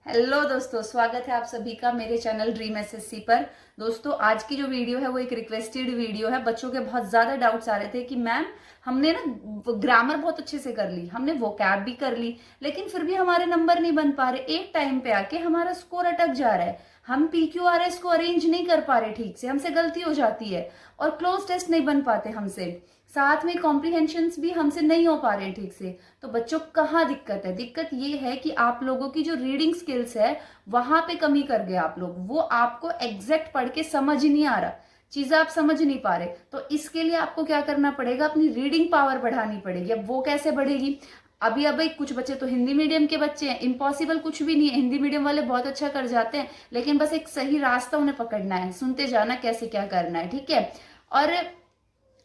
Hello दोस्तों, स्वागत है आप सभी का मेरे चैनल ड्रीम एसएससी पर। दोस्तों, आज की जो वीडियो है वो एक रिक्वेस्टेड वीडियो है। बच्चों के बहुत ज्यादा डाउट्स आ रहे थे कि मैम हमने ना ग्रामर बहुत अच्छे से कर ली, हमने वोकैब भी कर ली, लेकिन फिर भी हमारे नंबर नहीं बन पा रहे। एक टाइम पे आके हमारा स्कोर अटक जा रहा है, हम PQRS को अरेंज नहीं कर पा रहे ठीक से, हमसे गलती हो जाती है और क्लोज टेस्ट नहीं बन पाते हमसे, साथ में कॉम्प्रीहेंशंस भी हमसे नहीं हो पा रहे ठीक से। तो बच्चों, कहाँ दिक्कत है? दिक्कत ये है कि आप लोगों की जो रीडिंग स्किल्स है वहां पे कमी कर गए आप लोग। वो आपको एग्जैक्ट पढ़ के समझ ही नहीं आ रहा, चीजें आप समझ नहीं पा रहे। तो इसके लिए आपको क्या करना पड़ेगा? अपनी रीडिंग पावर बढ़ानी पड़ेगी। अब वो कैसे बढ़ेगी? अभी कुछ बच्चे तो हिंदी मीडियम के बच्चे हैं, इम्पॉसिबल कुछ भी नहीं है, हिंदी मीडियम वाले बहुत अच्छा कर जाते हैं, लेकिन बस एक सही रास्ता उन्हें पकड़ना है, सुनते जाना कैसे क्या करना है, ठीक है। और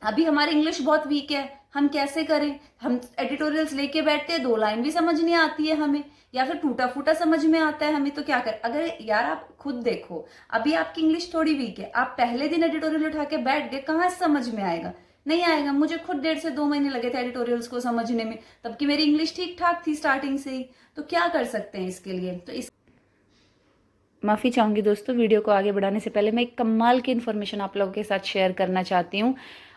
अभी हमारी इंग्लिश बहुत वीक है, हम कैसे करें? हम एडिटोरियल्स लेके बैठते हैं, 2 लाइन भी समझ नहीं आती है हमें, या फिर टूटा फूटा समझ में आता है हमें, तो क्या कर? अगर यार आप खुद देखो, अभी आपकी इंग्लिश थोड़ी वीक है, आप पहले दिन एडिटोरियल उठा के बैठ गए, कहाँ से समझ में आएगा? नहीं आएगा। मुझे खुद 1.5 से 2 महीने लगे थे एडिटोरियल्स को समझने में, तब की मेरी इंग्लिश ठीक ठाक थी स्टार्टिंग से ही। तो क्या कर सकते हैं इसके लिए? तो इस माफ़ी चाहूँगी दोस्तों, वीडियो को आगे बढ़ाने से पहले मैं एक कमाल की इन्फॉर्मेशन आप लोगों के साथ शेयर करना चाहती हूँ।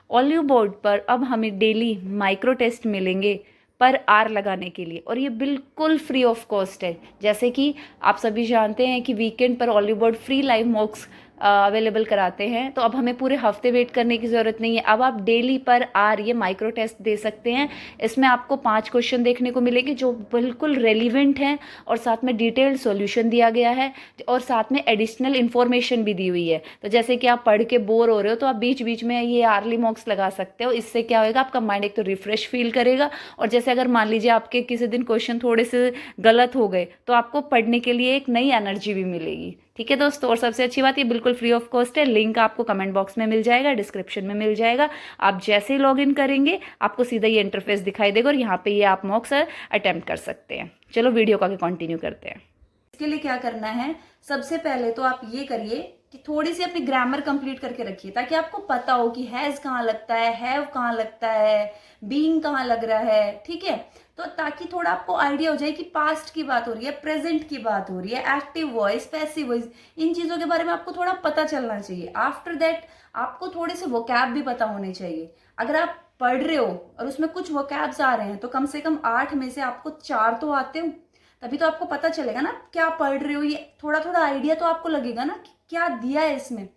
ऑलिव बोर्ड पर अब हमें डेली माइक्रो टेस्ट मिलेंगे पर आर लगाने के लिए, और ये बिल्कुल फ्री ऑफ कॉस्ट है। जैसे कि आप सभी जानते हैं कि वीकेंड पर olive board free live मॉक्स available कराते हैं, तो अब हमें पूरे हफ्ते वेट करने की ज़रूरत नहीं है। अब आप डेली पर आर ये माइक्रो टेस्ट दे सकते हैं। इसमें आपको 5 क्वेश्चन देखने को मिलेंगे जो बिल्कुल रेलिवेंट हैं, और साथ में डिटेल्ड सॉल्यूशन दिया गया है, और साथ में एडिशनल इन्फॉर्मेशन भी दी हुई है। तो जैसे कि आप पढ़ के बोर हो रहे हो तो आप बीच बीच में ये आर्ली मॉक्स लगा सकते हो। इससे क्या होगा, आपका माइंड एक तो रिफ्रेश फील करेगा, और जैसे अगर मान लीजिए आपके किसी दिन क्वेश्चन थोड़े से गलत हो गए तो आपको पढ़ने के लिए एक नई एनर्जी भी मिलेगी। ठीक है दोस्तों, और सबसे अच्छी बात, ये बिल्कुल फ्री ऑफ कॉस्ट है। लिंक आपको कमेंट बॉक्स में मिल जाएगा, डिस्क्रिप्शन में मिल जाएगा। आप जैसे ही लॉग इन करेंगे आपको सीधा ये इंटरफेस दिखाई देगा, और यहाँ पे ये आप मॉक्स अटेम्प्ट कर सकते हैं। चलो वीडियो को आगे कंटिन्यू करते हैं। इसके लिए क्या करना है? सबसे पहले तो आप ये करिए कि थोड़ी सी अपनी ग्रामर कंप्लीट करके रखिए, ताकि आपको पता हो कि हैज कहाँ लगता है, हैव कहाँ लगता है, बीइंग कहाँ लग रहा है, ठीक है। तो ताकि थोड़ा आपको आइडिया हो जाए कि पास्ट की बात हो रही है, प्रेजेंट की बात हो रही है, एक्टिव वॉइस, पैसिव वॉइस, इन चीजों के बारे में आपको थोड़ा पता चलना चाहिए। आफ्टर दैट आपको थोड़े से वोकैब भी पता होने चाहिए। अगर आप पढ़ रहे हो और उसमें कुछ वोकैब्स आ रहे हैं, तो कम से कम 8 में से आपको 4 तो आते हो, तभी तो आपको पता चलेगा ना क्या पढ़ रहे हो। ये थोड़ा थोड़ा आइडिया तो आपको लगेगा ना कि क्या दिया है इसमें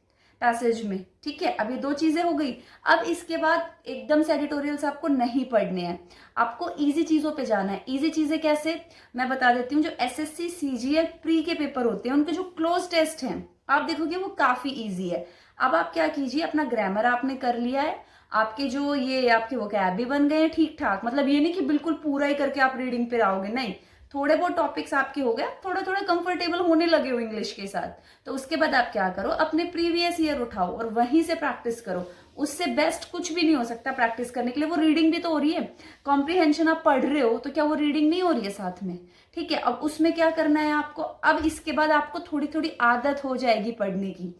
पैसेज में, ठीक है। अब ये 2 चीजें हो गई। अब इसके बाद एकदम से एडिटोरियल्स आपको नहीं पढ़ने हैं, आपको इजी चीजों पे जाना है। इजी चीजें कैसे, मैं बता देती हूँ। जो SSC CGL प्री के पेपर होते हैं, उनके जो क्लोज टेस्ट हैं, आप देखोगे वो काफी ईजी है। अब आप क्या कीजिए, अपना ग्रामर आपने कर लिया है, आपके जो ये आपके वोकैब भी बन गए हैं ठीक ठाक, मतलब ये नहीं कि बिल्कुल पूरा ही करके आप रीडिंग पे आओगे, नहीं, थोड़े बहुत टॉपिक्स आपके हो गए, थोड़ा थोड़ा कंफर्टेबल होने लगे हो इंग्लिश के साथ। तो उसके बाद आप क्या करो, अपने प्रीवियस ईयर उठाओ और वहीं से प्रैक्टिस करो। उससे बेस्ट कुछ भी नहीं हो सकता प्रैक्टिस करने के लिए। वो रीडिंग भी तो हो रही है, कॉम्प्रीहेंशन आप पढ़ रहे हो, तो क्या वो रीडिंग नहीं हो रही है साथ में? ठीक है। अब उसमें क्या करना है आपको, अब इसके बाद आपको थोड़ी थोड़ी आदत हो जाएगी पढ़ने की।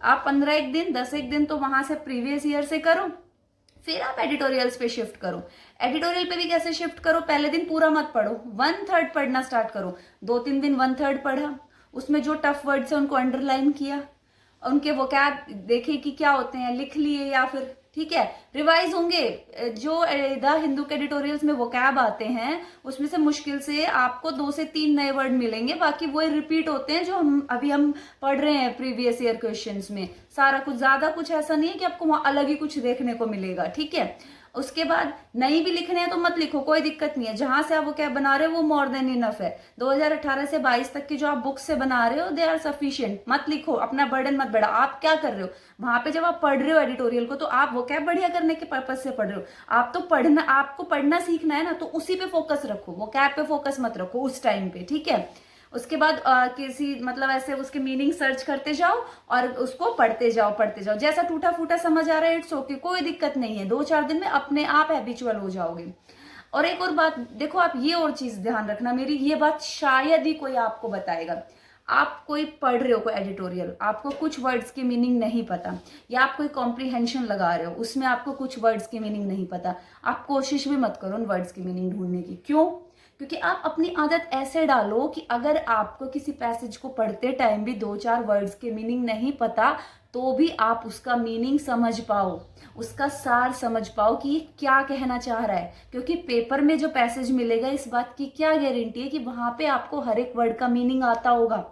आप 15 एक दिन, 10 एक दिन तो वहां से प्रीवियस ईयर से करो, फिर आप एडिटोरियल्स पे शिफ्ट करो। एडिटोरियल पे भी कैसे शिफ्ट करो, पहले दिन पूरा मत पढ़ो, 1/3 पढ़ना स्टार्ट करो। 2-3 दिन 1/3 पढ़ा, उसमें जो टफ वर्ड्स है उनको अंडरलाइन किया, उनके वोकैब देखे कि क्या होते हैं, लिख लिए, या फिर ठीक है रिवाइज होंगे। जो द हिंदू के एडिटोरियल्स में वोकैब आते हैं, उसमें से मुश्किल से आपको 2 से 3 नए वर्ड मिलेंगे, बाकी वो रिपीट होते हैं जो हम पढ़ रहे हैं प्रीवियस ईयर क्वेश्चंस में। सारा कुछ, ज्यादा कुछ ऐसा नहीं है कि आपको वहां अलग ही कुछ देखने को मिलेगा, ठीक है। उसके बाद नहीं भी लिखने हैं तो मत लिखो, कोई दिक्कत नहीं है। जहां से आप वो क्या बना रहे हो वो मोर देन इनफ है। 2018 से 22 तक की जो आप बुक से बना रहे हो दे आर सफिशिएंट। मत लिखो, अपना बर्डन मत बढ़ा। आप क्या कर रहे हो वहां पे, जब आप पढ़ रहे हो एडिटोरियल को, तो आप वो क्या बढ़िया करने के पर्पज से पढ़ रहे हो। आप तो पढ़ना, आपको पढ़ना सीखना है ना, तो उसी पे फोकस रखो, वो कैब पे फोकस मत रखो उस टाइम पे, ठीक है। उसके बाद किसी मतलब ऐसे उसके मीनिंग सर्च करते जाओ और उसको पढ़ते जाओ। जैसा टूटा फूटा समझ आ रहा है, इट्स ओके, कोई दिक्कत नहीं है। 2-4 दिन में अपने आप हैबिचुअल हो जाओगे। और एक और बात देखो, आप ये और चीज ध्यान रखना, मेरी ये बात शायद ही कोई आपको बताएगा। आप कोई पढ़ रहे हो कोई एडिटोरियल, आपको कुछ वर्ड्स की मीनिंग नहीं पता, या आप कोई कॉम्प्रीहेंशन लगा रहे हो, उसमें आपको कुछ वर्ड्स की मीनिंग नहीं पता, आप कोशिश भी मत करो उन वर्ड्स की मीनिंग ढूंढने की। क्यों? क्योंकि आप अपनी आदत ऐसे डालो कि अगर आपको किसी पैसेज को पढ़ते टाइम भी 2-4 वर्ड्स के मीनिंग नहीं पता तो भी आप उसका मीनिंग समझ पाओ, उसका सार समझ पाओ कि ये क्या कहना चाह रहा है। क्योंकि पेपर में जो पैसेज मिलेगा इस बात की क्या गारंटी है कि वहां पे आपको हर एक वर्ड का मीनिंग आता होगा।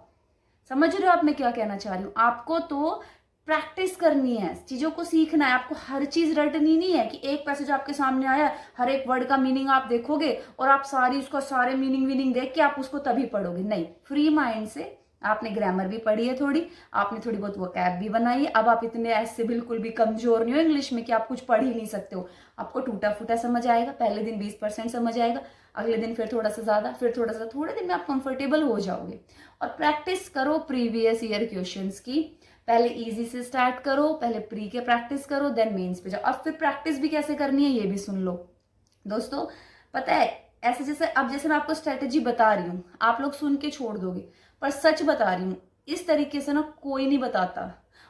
समझ रहे हो आप मैं क्या कहना चाह रही हूँ? आपको तो प्रैक्टिस करनी है, चीजों को सीखना है। आपको हर चीज रटनी नहीं है कि एक पैसेज आपके सामने आया, हर एक वर्ड का मीनिंग आप देखोगे और आप सारी उसका सारे मीनिंग देख के आप उसको तभी पढ़ोगे। नहीं, फ्री माइंड से आपने ग्रामर भी पढ़ी है थोड़ी, आपने थोड़ी बहुत वोकैब भी बनाई है। अब आप इतने ऐसे बिल्कुल भी कमजोर नहीं हो इंग्लिश में कि आप कुछ पढ़ ही नहीं सकते हो। आपको टूटा फूटा समझ आएगा, पहले दिन 20% समझ आएगा, अगले दिन फिर थोड़ा सा ज्यादा, फिर थोड़ा सा, थोड़े दिन में आप कंफर्टेबल हो जाओगे। और प्रैक्टिस करो प्रीवियस ईयर क्वेश्चंस की। पहले इजी से स्टार्ट करो, पहले प्री के प्रैक्टिस करो, देन मेंस पे जाओ। अब फिर प्रैक्टिस भी कैसे करनी है ये भी सुन लो दोस्तों। पता है, ऐसे जैसे अब जैसे मैं आपको स्ट्रेटेजी बता रही हूँ, आप लोग सुन के छोड़ दोगे, पर सच बता रही हूँ, इस तरीके से ना कोई नहीं बताता।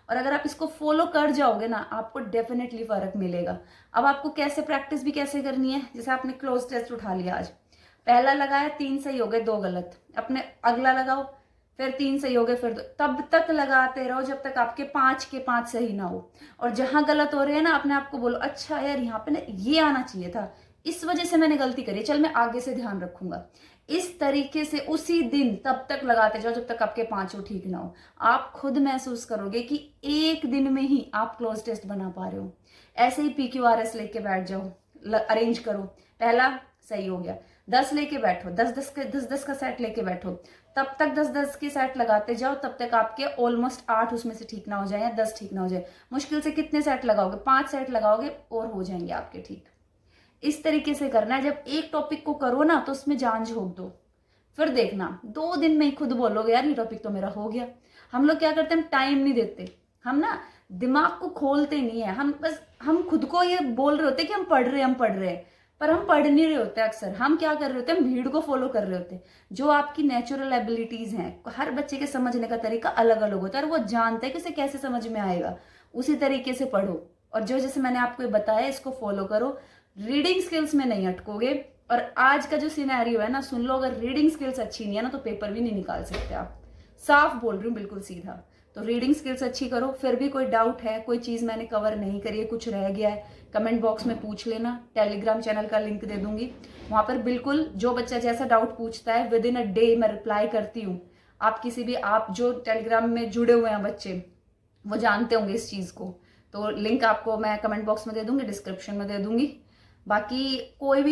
और अगर आप इसको फॉलो कर जाओगे ना, आपको डेफिनेटली फर्क मिलेगा। अब आपको कैसे प्रैक्टिस भी कैसे करनी है, जैसे आपने क्लोज टेस्ट उठा लिया आज, पहला लगाया 3 सही हो गए 2 गलत, अपने अगला लगाओ, फिर 3 सही हो गए, फिर 2, तब तक लगाते रहो जब तक आपके 5 के 5 सही ना हो। और जहां गलत हो रहे हैं ना, अपने आप को बोलो अच्छा यार यहाँ पे ना ये आना चाहिए था, इस वजह से मैंने गलती करी, चल मैं आगे से ध्यान रखूंगा। इस तरीके से उसी दिन तब तक लगाते जाओ जब तक आपके 5 ठीक ना हो। आप खुद महसूस करोगे कि एक दिन में ही आप क्लोज टेस्ट बना पा रहे हो। ऐसे ही PQRS लेके बैठ जाओ, अरेंज करो, पहला सही हो गया, 10 लेके बैठो, 10 का सेट लेके बैठो, तब तक 10 के सेट लगाते जाओ, तब तक आपके ऑलमोस्ट 8 उसमें से ठीक ना हो जाए या 10 ठीक ना हो जाए। मुश्किल से कितने सेट लगाओगे? 5 सेट लगाओगे और हो जाएंगे आपके ठीक। इस तरीके से करना है। जब एक टॉपिक को करो ना तो उसमें जान झोंक दो, फिर देखना 2 दिन में ही खुद बोलोगे यार ये टॉपिक तो मेरा हो गया। हम लोग क्या करते हैं, हम टाइम नहीं देते, हम ना दिमाग को खोलते नहीं है, हम खुद को ये बोल रहे होते कि हम पढ़ रहे हैं, पर हम पढ़ नहीं रहे होते। अक्सर हम क्या कर रहे होते हैं, हम भीड़ को फॉलो कर रहे होते हैं। जो आपकी नेचुरल एबिलिटीज हैं, हर बच्चे के समझने का तरीका अलग अलग होता है और वो जानता है कि उसे कैसे समझ में आएगा, उसी तरीके से पढ़ो। और जो जैसे मैंने आपको बताया इसको फॉलो करो, रीडिंग स्किल्स में नहीं अटकोगे। और आज का जो सिनेरियो है ना, सुन लो, अगर रीडिंग स्किल्स अच्छी नहीं है ना तो पेपर भी नहीं निकाल सकते आप। साफ बोल रही हूँ, बिल्कुल सीधा। तो रीडिंग स्किल्स अच्छी करो। फिर भी कोई डाउट है, कोई चीज मैंने कवर नहीं करी है, कुछ रह गया है, कमेंट बॉक्स में पूछ लेना। टेलीग्राम चैनल का लिंक दे दूंगी, वहां पर बिल्कुल जो बच्चा जैसा डाउट पूछता है विद इन अ डे मैं रिप्लाई करती हूँ। आप किसी भी, आप जो टेलीग्राम में जुड़े हुए हैं बच्चे, वो जानते होंगे इस चीज को। तो लिंक आपको मैं कमेंट बॉक्स में दे दूंगी, डिस्क्रिप्शन में दे दूंगी। बाकी कोई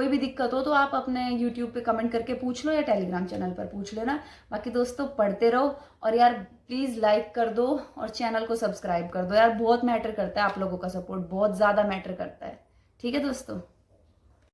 भी दिक्कत हो तो आप अपने यूट्यूब पे कमेंट करके पूछ लो या टेलीग्राम चैनल पर पूछ लेना। बाकी दोस्तों पढ़ते रहो और यार प्लीज लाइक कर दो और चैनल को सब्सक्राइब कर दो यार, बहुत मैटर करता है, आप लोगों का सपोर्ट बहुत ज्यादा मैटर करता है। ठीक है दोस्तों।